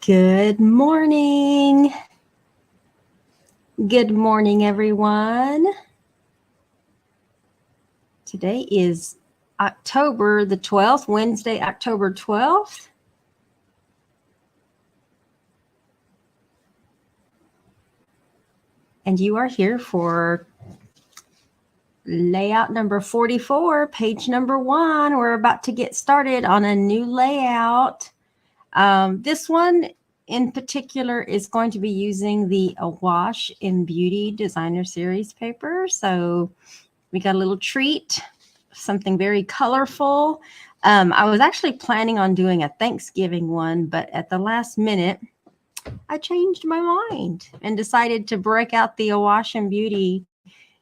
Good morning. Good morning, everyone. Today is October the 12th, Wednesday, October 12th. And you are here for layout number 44, page number 1. We're about to get started on a new layout. This one in particular is going to be using the Awash in Beauty Designer Series paper. So we got a little treat, something very colorful. I was actually planning on doing a Thanksgiving one, but at the last minute, I changed my mind and decided to break out the Awash and Beauty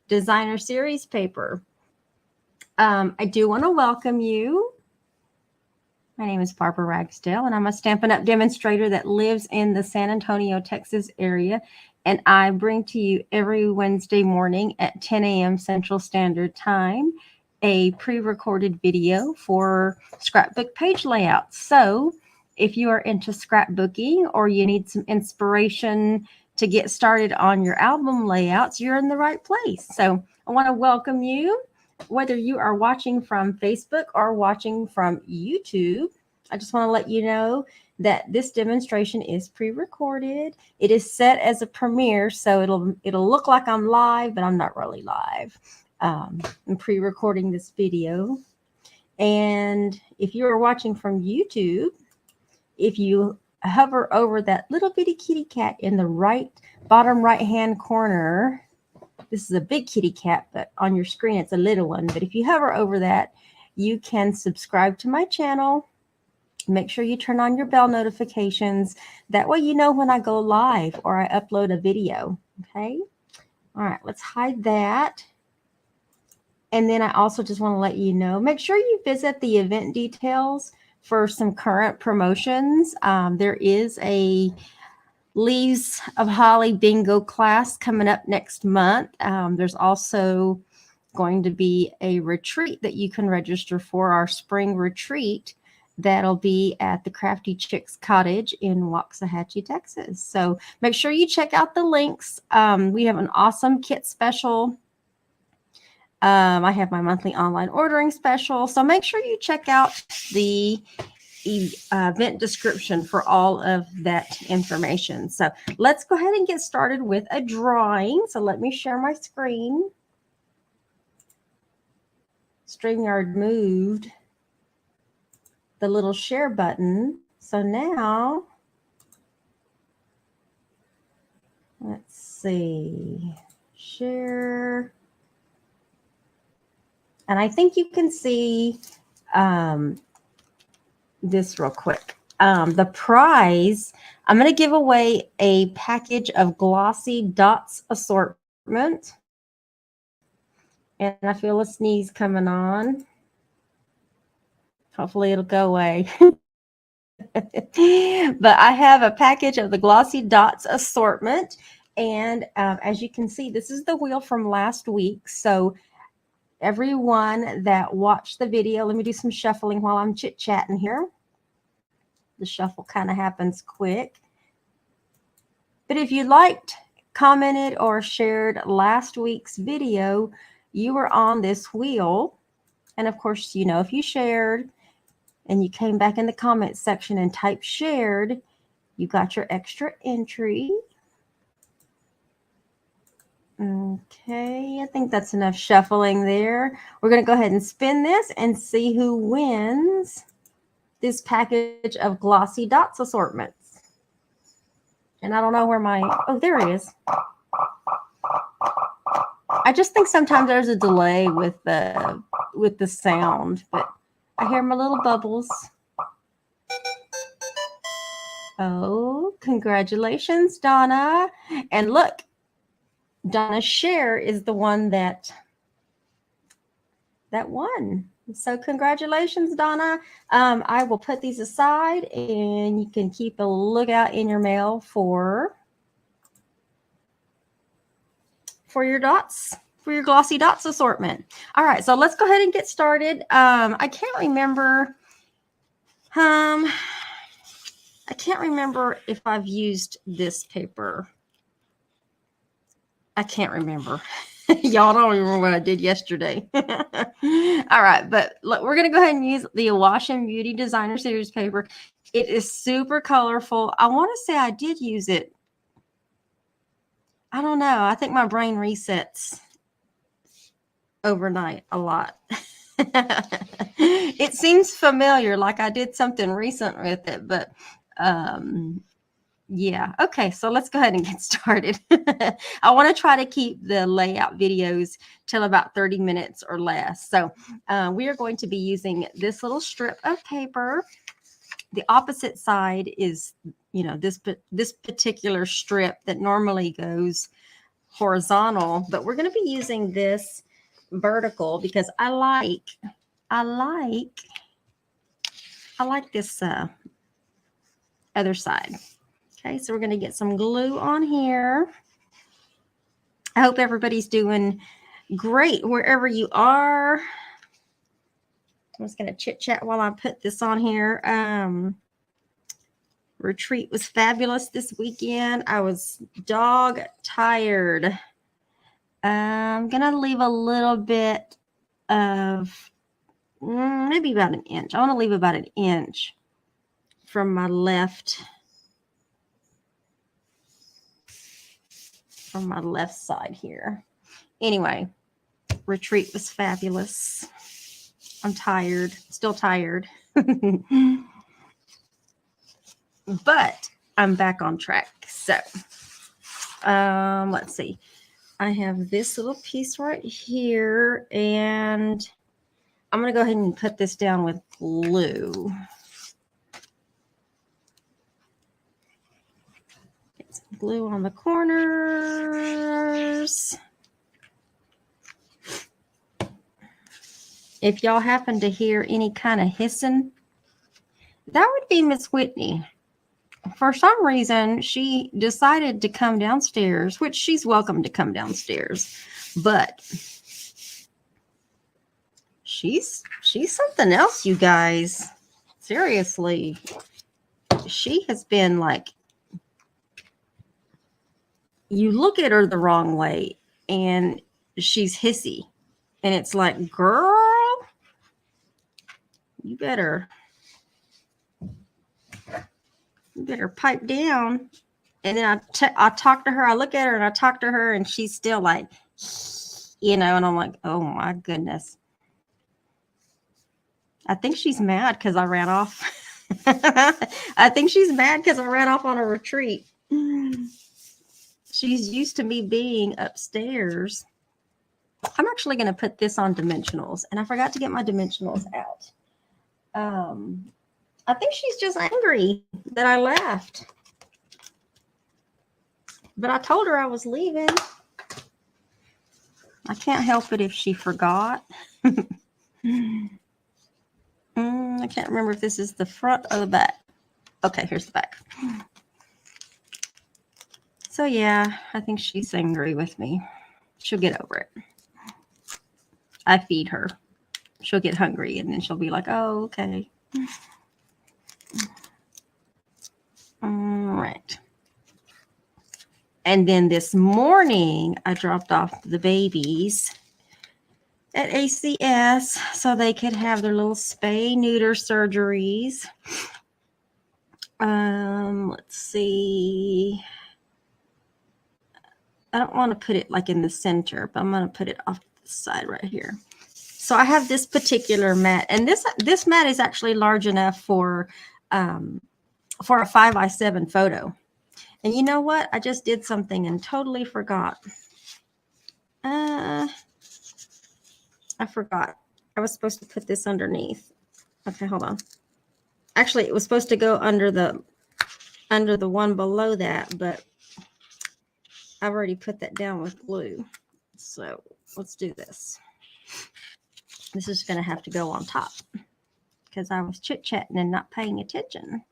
Designer Series paper. I do want to welcome you. My name is Barbara Ragsdale, and I'm a Stampin' Up! Demonstrator that lives in the San Antonio, Texas area. And I bring to you every Wednesday morning at 10 a.m. Central Standard Time a pre-recorded video for scrapbook page layouts. So if you are into scrapbooking or you need some inspiration to get started on your album layouts, you're in the right place. So I want to welcome you. Whether you are watching from Facebook or watching from YouTube, I just want to let you know that this demonstration is pre-recorded. It is set as a premiere, so it'll look like I'm live, but I'm not really live. I'm pre-recording this video. And if you are watching from YouTube, if you hover over that little bitty kitty cat in the bottom right-hand corner, this is a big kitty cat, but on your screen it's a little one. But if you hover over that, you can subscribe to my channel. Make sure you turn on your bell notifications. That way you know when I go live or I upload a video. Okay? All right, let's hide that. And then I also just want to let you know, make sure you visit the event details for some current promotions. There is a Leaves of Holly bingo class coming up next month. There's also going to be a retreat that you can register for, our spring retreat. That'll be at the Crafty Chicks Cottage in Waxahachie, Texas. So make sure you check out the links. We have an awesome kit special. I have my monthly online ordering special. So make sure you check out the event description for all of that information. So let's go ahead and get started with a drawing. So let me share my screen. StreamYard moved the little share button. So now, let's see, share. And I think you can see this real quick. The prize, I'm going to give away a package of glossy dots assortment. And I feel a sneeze coming on. Hopefully it'll go away. But I have a package of the glossy dots assortment. And as you can see, this is the wheel from last week. So everyone that watched the video, let me do some shuffling while I'm chit-chatting here. The shuffle kind of happens quick. But if you liked, commented, or shared last week's video, you were on this wheel. And of course, you know, if you shared and you came back in the comments section and typed shared, you got your extra entry. Okay, I think that's enough shuffling there. We're going to go ahead and spin this and see who wins this package of glossy dots assortments. And I don't know where oh, there it is. I just think sometimes there's a delay with the sound, but I hear my little bubbles. Oh, congratulations, Donna. And look, Donna's share is the one that won. So congratulations, Donna. I will put these aside and you can keep a lookout in your mail for your dots, for your glossy dots assortment. All right, so let's go ahead and get started. I can't remember. I can't remember if I've used this paper. I can't remember. Y'all don't remember what I did yesterday. All right, but look, we're going to go ahead and use the Awash and Beauty Designer Series paper. It is super colorful. I want to say I did use it. I don't know. I think my brain resets overnight a lot. It seems familiar, like I did something recent with it, but yeah. Okay, so let's go ahead and get started. I want to try to keep the layout videos till about 30 minutes or less. So we are going to be using this little strip of paper. The opposite side is, you know, this particular strip that normally goes horizontal, but we're going to be using this vertical because I like this other side. Okay, so we're going to get some glue on here. I hope everybody's doing great wherever you are. I'm just going to chit chat while I put this on here. Retreat was fabulous this weekend. I was dog tired. I'm going to leave a little bit of maybe about an inch. I want to leave about an inch from my left side here. Anyway, retreat was fabulous. I'm tired, still tired, but I'm back on track. So let's see. I have this little piece right here, and I'm going to go ahead and put this down with glue. Get some glue on the corners. If y'all happen to hear any kind of hissing, that would be Miss Whitney. For some reason, she decided to come downstairs, which she's welcome to come downstairs, but she's something else, you guys. Seriously, she has been like, you look at her the wrong way and she's hissy, and it's like, girl, you better pipe down. And then I talk to her, I look at her and I talk to her, and she's still like, you know, and I'm like, oh my goodness. I think she's mad because I ran off. I think she's mad because I ran off on a retreat. She's used to me being upstairs. I'm actually going to put this on dimensionals, and I forgot to get my dimensionals out. I think she's just angry that I left. But I told her I was leaving. I can't help it if she forgot. I can't remember if this is the front or the back. Okay, here's the back. So yeah, I think she's angry with me. She'll get over it. I feed her. She'll get hungry, and then she'll be like, oh, okay. All right. And then this morning, I dropped off the babies at ACS so they could have their little spay-neuter surgeries. Let's see. I don't want to put it like in the center, but I'm going to put it off the side right here. So I have this particular mat, and this mat is actually large enough for a 5x7 photo. And you know what? I just did something and totally forgot. I forgot. I was supposed to put this underneath. Okay, hold on. Actually, it was supposed to go under the one below that, but I've already put that down with glue. So let's do this. This is going to have to go on top because I was chit-chatting and not paying attention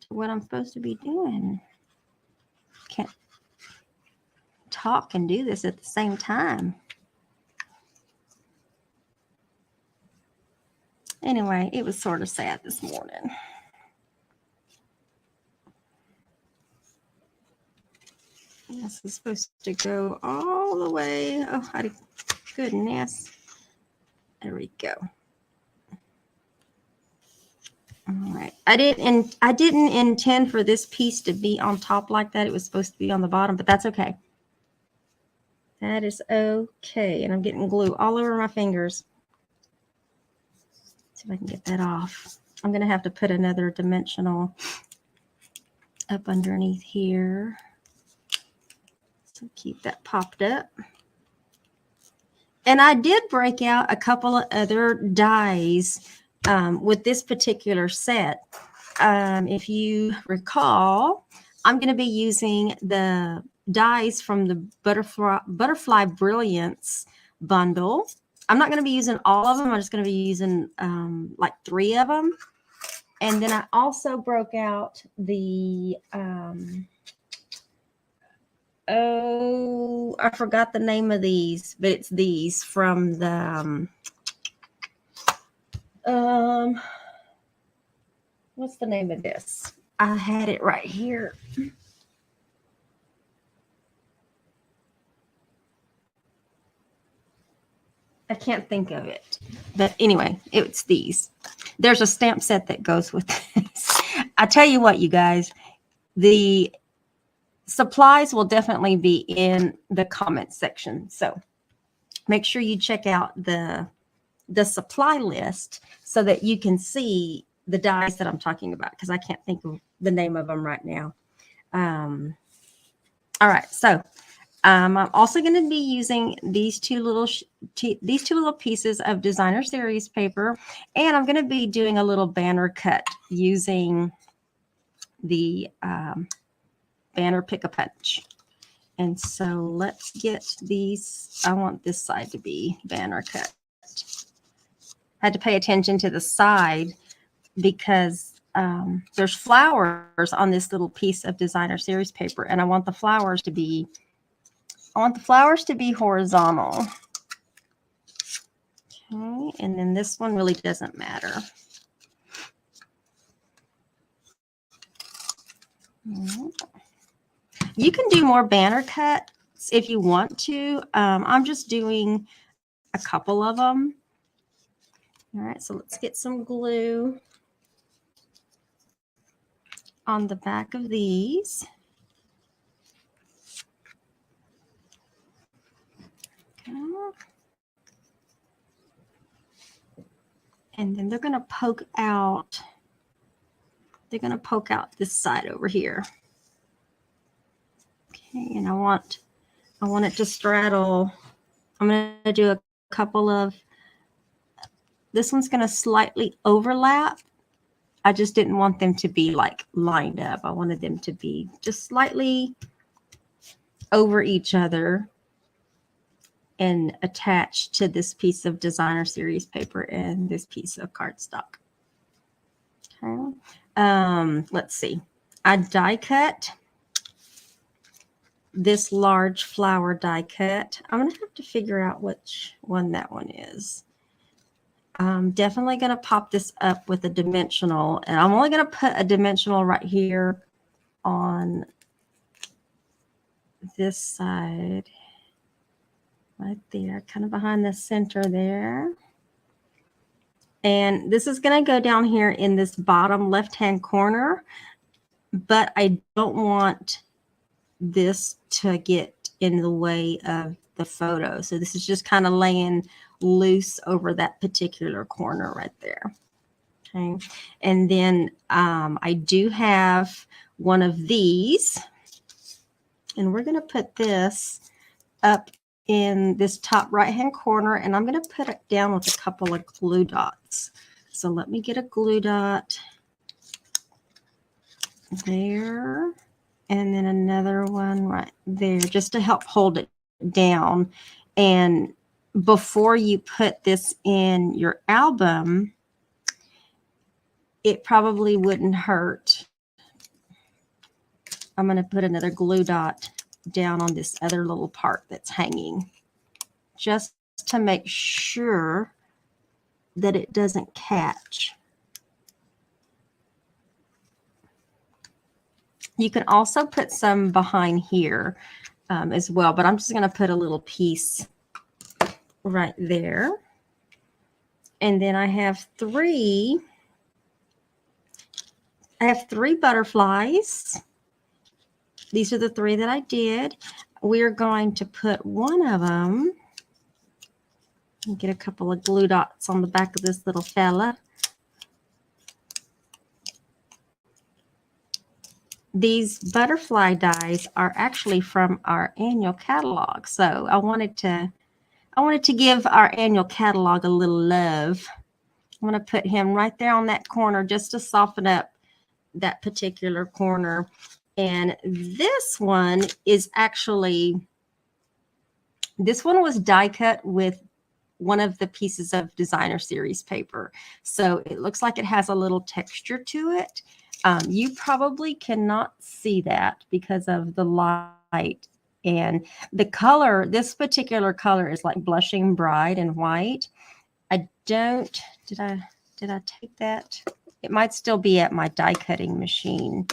to what I'm supposed to be doing. Can't talk and do this at the same time. Anyway, it was sort of sad this morning. This is supposed to go all the way. Oh, goodness. There we go. All right. I didn't intend for this piece to be on top like that. It was supposed to be on the bottom, but that's okay. That is okay. And I'm getting glue all over my fingers. See if I can get that off. I'm going to have to put another dimensional up underneath here. So keep that popped up. And I did break out a couple of other dies with this particular set. If you recall, I'm going to be using the dies from the Butterfly Brilliance bundle. I'm not going to be using all of them. I'm just going to be using like 3 of them. And then I also broke out the, oh, I forgot the name of these, but it's these from the, what's the name of this? I had it right here. I can't think of it. But anyway, it's these. There's a stamp set that goes with this. I tell you what, you guys, the supplies will definitely be in the comment section. So make sure you check out the supply list so that you can see the dies that I'm talking about, because I can't think of the name of them right now. All right, so I'm also going to be using these two little pieces of designer series paper, and I'm going to be doing a little banner cut using the banner pick-a-punch. And so let's get these. I want this side to be banner cut. I had to pay attention to the side because there's flowers on this little piece of designer series paper, and I want the flowers to be horizontal. Okay, and then this one really doesn't matter. You can do more banner cuts if you want to. I'm just doing a couple of them. All right, so let's get some glue on the back of these. Okay. And then they're going to poke out. They're going to poke out this side over here. Okay, and I want it to straddle. I'm going to do a couple of, this one's going to slightly overlap. I just didn't want them to be like lined up. I wanted them to be just slightly over each other and attached to this piece of designer series paper and this piece of cardstock. Okay. Let's see. I die cut this large flower die cut. I'm going to have to figure out which one that one is. I'm definitely going to pop this up with a dimensional, and I'm only going to put a dimensional right here on this side, right there, kind of behind the center there. And this is going to go down here in this bottom left-hand corner, but I don't want this to get in the way of the photo. So this is just kind of laying loose over that particular corner right there. Okay. And then I do have one of these, and we're going to put this up in this top right-hand corner, and I'm going to put it down with a couple of glue dots. So let me get a glue dot there, and then another one right there, just to help hold it down. And before you put this in your album, it probably wouldn't hurt. I'm going to put another glue dot down on this other little part that's hanging, just to make sure that it doesn't catch. You can also put some behind here. as well, but I'm just going to put a little piece right there. And then I have three butterflies. These are the three that I did. We're going to put one of them, get a couple of glue dots on the back of this little fella. These butterfly dies are actually from our annual catalog. So I wanted to give our annual catalog a little love. I'm going to put him right there on that corner just to soften up that particular corner. And this one is actually, this one was die cut with one of the pieces of designer series paper. So it looks like it has a little texture to it. You probably cannot see that because of the light and the color. This particular color is like blushing bride and white. I don't, did I take that? It might still be at my die cutting machine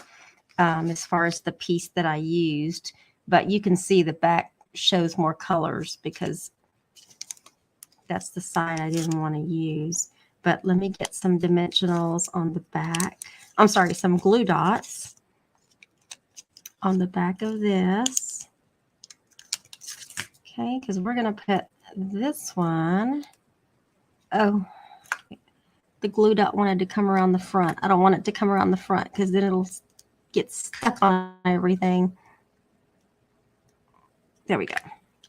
as far as the piece that I used, but you can see the back shows more colors because that's the side I didn't want to use. But let me get some dimensionals on the back. I'm sorry, some glue dots on the back of this. Okay, because we're going to put this one. Oh, the glue dot wanted to come around the front. I don't want it to come around the front because then it'll get stuck on everything. There we go.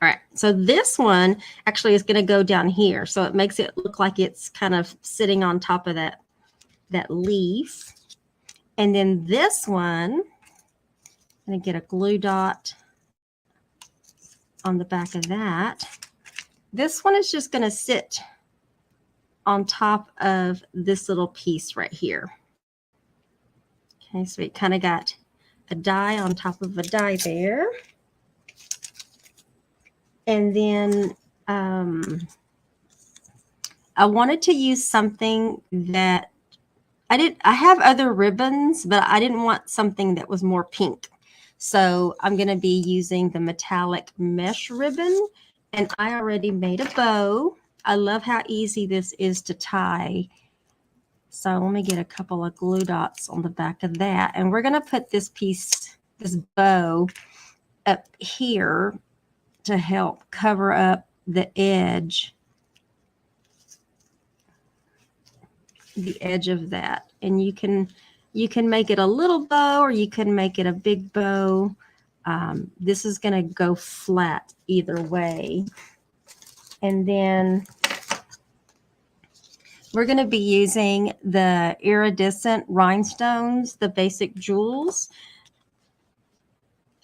All right, so this one actually is going to go down here. So it makes it look like it's kind of sitting on top of that leaf. And then this one, I'm going to get a glue dot on the back of that. This one is just going to sit on top of this little piece right here. Okay, so it kind of got a die on top of a die there. And then I wanted to use something that I have other ribbons, but I didn't want something that was more pink. So I'm going to be using the metallic mesh ribbon, and I already made a bow. I love how easy this is to tie. So let me get a couple of glue dots on the back of that. And we're going to put this piece, this bow up here to help cover up the edge of that. And you can make it a little bow or you can make it a big bow. This is going to go flat either way. And then we're going to be using the iridescent rhinestones, the basic jewels.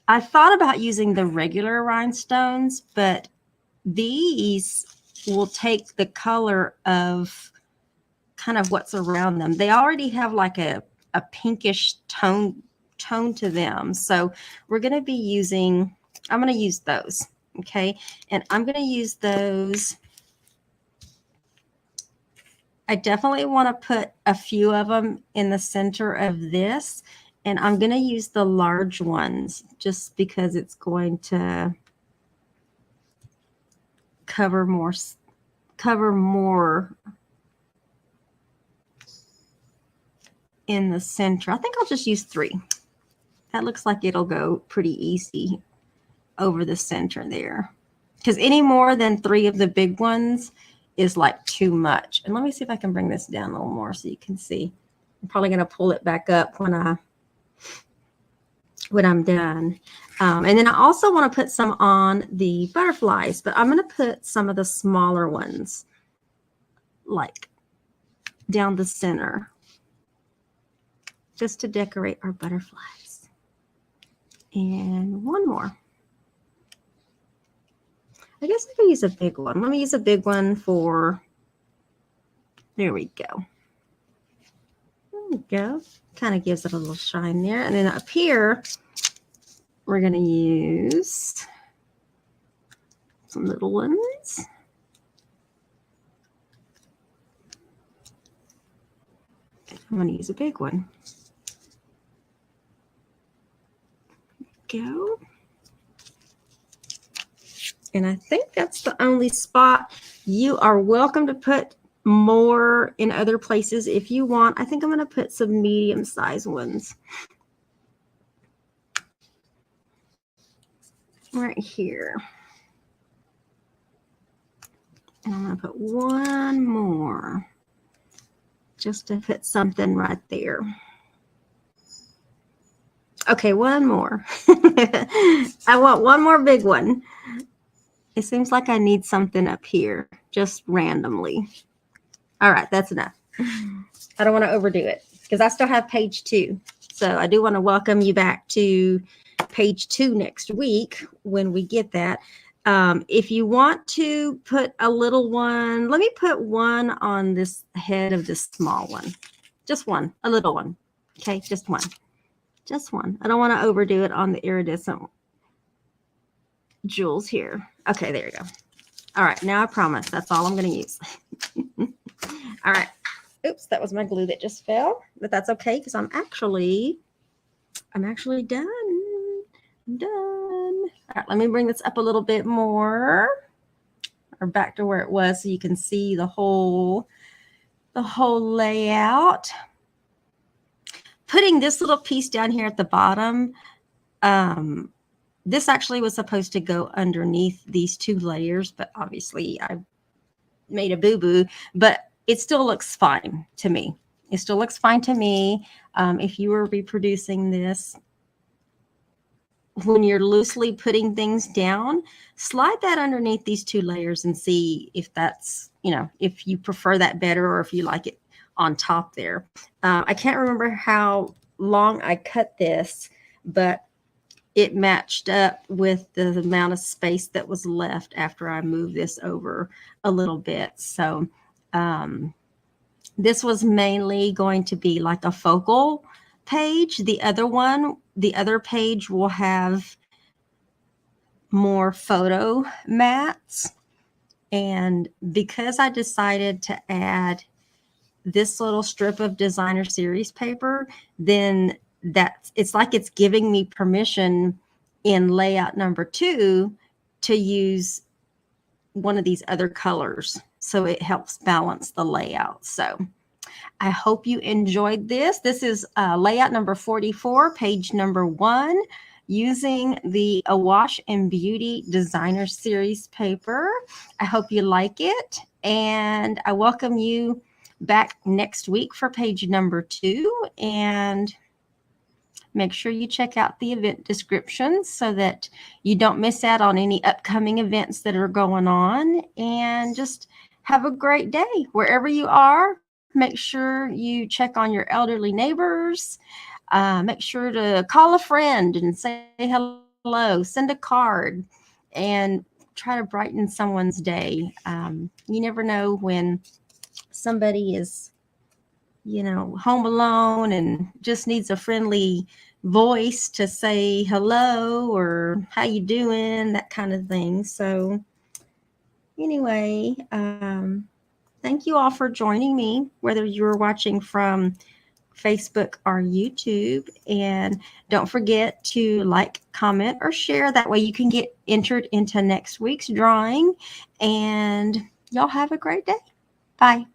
I thought about using the regular rhinestones, but these will take the color of kind of what's around them. They already have like a pinkish tone to them. So we're going to be using, I'm going to use those. Okay. And I'm going to use those. I definitely want to put a few of them in the center of this, and I'm going to use the large ones just because it's going to cover more in the center. I think I'll just use 3. That looks like it'll go pretty easy over the center there, because any more than 3 of the big ones is like too much. And let me see if I can bring this down a little more so you can see. I'm probably going to pull it back up when I'm done. And then I also want to put some on the butterflies, but I'm going to put some of the smaller ones like down the center just to decorate our butterflies. And one more. I guess I could use a big one. Let me use a big one for, there we go. There we go. Kind of gives it a little shine there. And then up here, we're going to use some little ones. I'm going to use a big one. There we go. And I think that's the only spot. You are welcome to put more in other places if you want. I think I'm going to put some medium-sized ones right here. And I'm going to put one more just to put something right there. Okay, one more. I want one more big one. It seems like I need something up here just randomly. All right, that's enough. I don't want to overdo it because I still have page 2. So I do want to welcome you back to page 2 next week when we get that. If you want to put a little one, let me put one on this head of this small one. Just one, a little one. Okay, just one. Just one. I don't want to overdo it on the iridescent jewels here. Okay, there you go. All right, now I promise that's all I'm going to use. All right. Oops, that was my glue that just fell, but that's okay because I'm actually done. I'm done. All right, let me bring this up a little bit more, or back to where it was, so you can see the whole layout. Putting this little piece down here at the bottom, this actually was supposed to go underneath these 2 layers, but obviously I made a boo-boo, but it still looks fine to me. It still looks fine to me. If you were reproducing this, when you're loosely putting things down, slide that underneath these 2 layers and see if that's, if you prefer that better or if you like it on top there. I can't remember how long I cut this, but it matched up with the amount of space that was left after I moved this over a little bit. So this was mainly going to be like a focal page. The other page will have more photo mats. And because I decided to add this little strip of designer series paper, then it's like it's giving me permission in layout number 2 to use one of these other colors. So it helps balance the layout. So I hope you enjoyed this. This is layout number 44, page number 1, using the Awash and Beauty Designer Series paper. I hope you like it, and I welcome you back next week for page number 2, and make sure you check out the event descriptions so that you don't miss out on any upcoming events that are going on. And just have a great day wherever you are. Make sure you check on your elderly neighbors. Make sure to call a friend and say hello, send a card, and try to brighten someone's day. You never know when somebody is, home alone and just needs a friendly voice to say hello or how you doing, that kind of thing. So anyway, thank you all for joining me, whether you're watching from Facebook or YouTube. And don't forget to like, comment, or share. That way you can get entered into next week's drawing. And y'all have a great day. Bye.